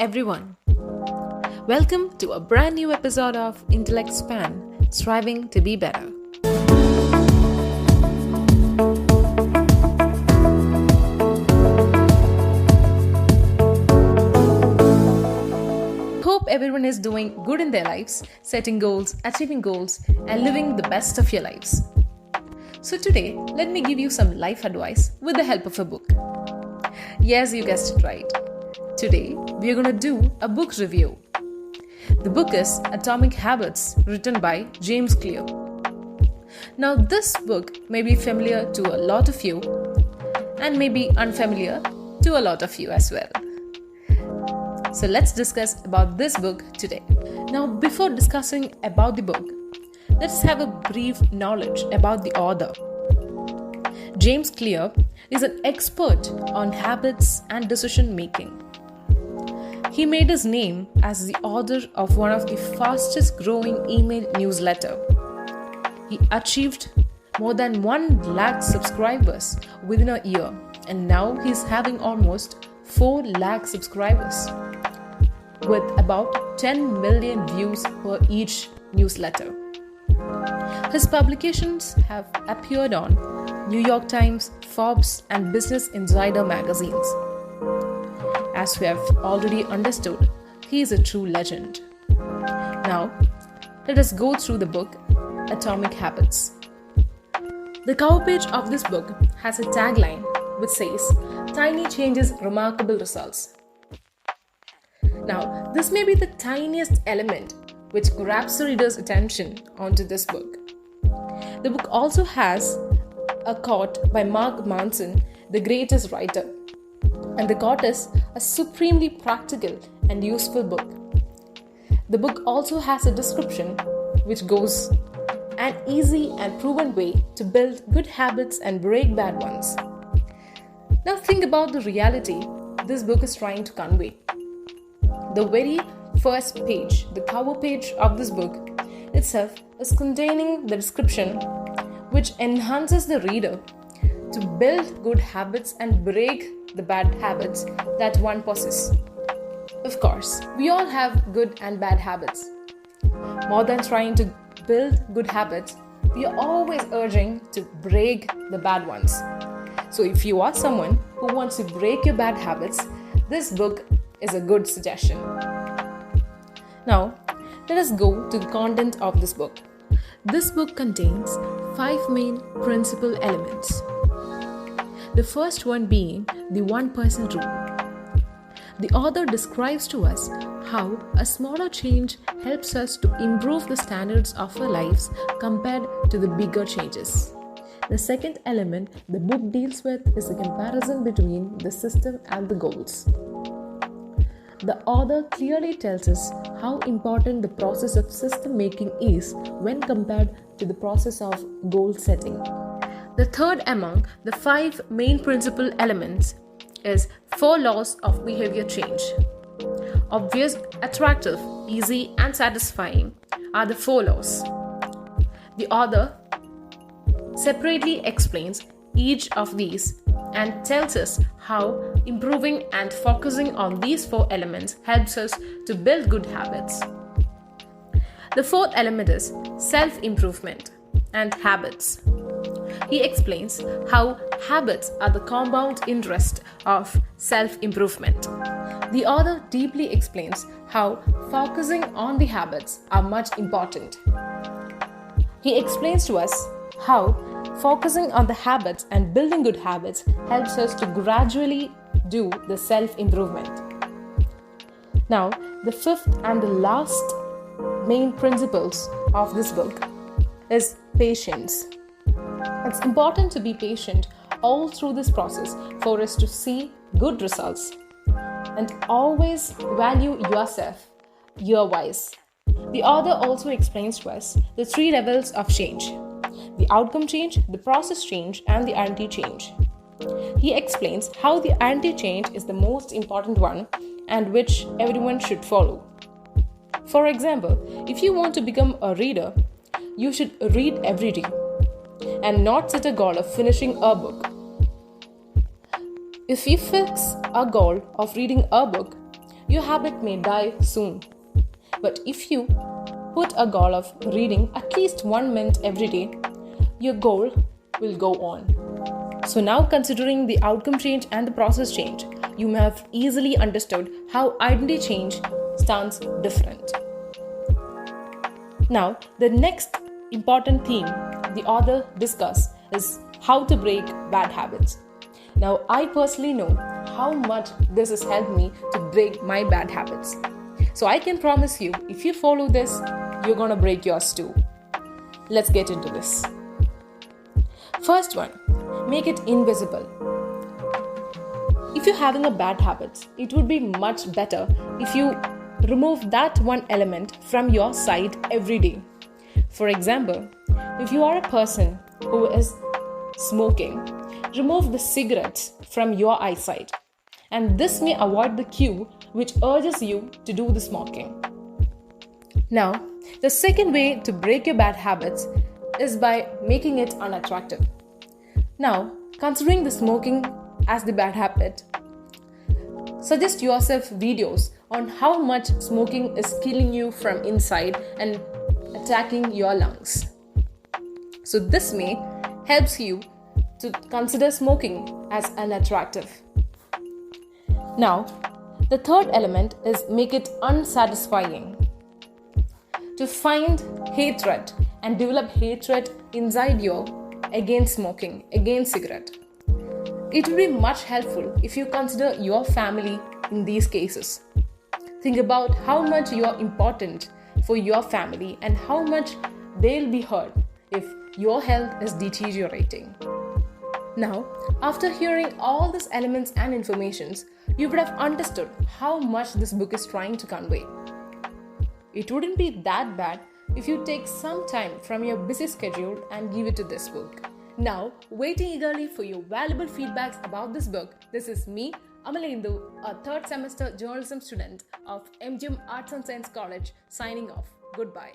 everyone. Welcome to a brand new episode of Intellect Span, Striving to be Better. Hope everyone is doing good in their lives, setting goals, achieving goals, and living the best of your lives. So today, let me give you some life advice with the help of a book. Yes, you guessed it right. Today, we are going to do a book review. The book is Atomic Habits, written by James Clear. Now, this book may be familiar to a lot of you and may be unfamiliar to a lot of you as well. So let's discuss about this book today. Now, before discussing about the book, let's have a brief knowledge about the author. James Clear is an expert on habits and decision making. He made his name as the author of one of the fastest growing email newsletter. He achieved more than 1 lakh subscribers within a year, and now he's having almost 4 lakh subscribers with about 10 million views per each newsletter. His publications have appeared on New York Times, Forbes, and Business Insider magazines. As we have already understood, he is a true legend. Now, let us go through the book Atomic Habits. The cover page of this book has a tagline which says, "Tiny changes, remarkable results." Now, this may be the tiniest element which grabs the reader's attention onto this book. The book also has a quote by Mark Manson, the greatest writer. And the quote is a supremely practical and useful book. The book also has a description which goes an easy and proven way to build good habits and break bad ones. Now think about the reality this book is trying to convey. The very first page, the cover page of this book itself is containing the description which enhances the reader to build good habits and break the bad habits that one possesses. Of course, we all have good and bad habits. More than trying to build good habits, we are always urging to break the bad ones. So if you are someone who wants to break your bad habits, this book is a good suggestion. Now, let us go to the content of this book. This book contains 5 main principal elements. The first one being the 1% rule. The author describes to us how a smaller change helps us to improve the standards of our lives compared to the bigger changes. The second element the book deals with is the comparison between the system and the goals. The author clearly tells us how important the process of system making is when compared to the process of goal setting. The third among the 5 main principal elements is 4 laws of behavior change. Obvious, attractive, easy, and satisfying are the 4 laws. The author separately explains each of these and tells us how improving and focusing on these 4 elements helps us to build good habits. The fourth element is self-improvement and habits. He explains how habits are the compound interest of self-improvement. The author deeply explains how focusing on the habits are much important. He explains to us how focusing on the habits and building good habits helps us to gradually do the self-improvement. Now, the fifth and the last main principles of this book is patience. It's important to be patient all through this process for us to see good results, and always value yourself year-wise. The author also explains to us the 3 levels of change: the outcome change, the process change, and the anti-change. He explains how the anti-change is the most important one and which everyone should follow. For example, if you want to become a reader, you should read every day and not set a goal of finishing a book. If we fix a goal of reading a book, your habit may die soon. But if you put a goal of reading at least 1 minute every day, your goal will go on. So now, considering the outcome change and the process change, you may have easily understood how identity change stands different. Now, the next important theme the author discusses is how to break bad habits. Now, I personally know how much this has helped me to break my bad habits. So I can promise you, if you follow this, you're gonna break yours too. Let's get into this. First one, make it invisible. If you're having a bad habit, it would be much better if you remove that one element from your sight every day. For example, if you are a person who is smoking, remove the cigarettes from your eyesight, and this may avoid the cue which urges you to do the smoking. Now, the second way to break your bad habits is by making it unattractive. Now, considering the smoking as the bad habit, suggest yourself videos on how much smoking is killing you from inside and attacking your lungs. So this may helps you to consider smoking as unattractive. Now, the third element is make it unsatisfying. To find hatred and develop hatred inside you against smoking, against cigarette. It will be much helpful if you consider your family in these cases. Think about how much you are important for your family and how much they'll be hurt if your health is deteriorating. Now, after hearing all these elements and informations, you would have understood how much this book is trying to convey. It wouldn't be that bad if you take some time from your busy schedule and give it to this book. Now, waiting eagerly for your valuable feedbacks about this book, this is me, Amalendu, a third semester journalism student of MGM Arts and Science College, signing off. Goodbye.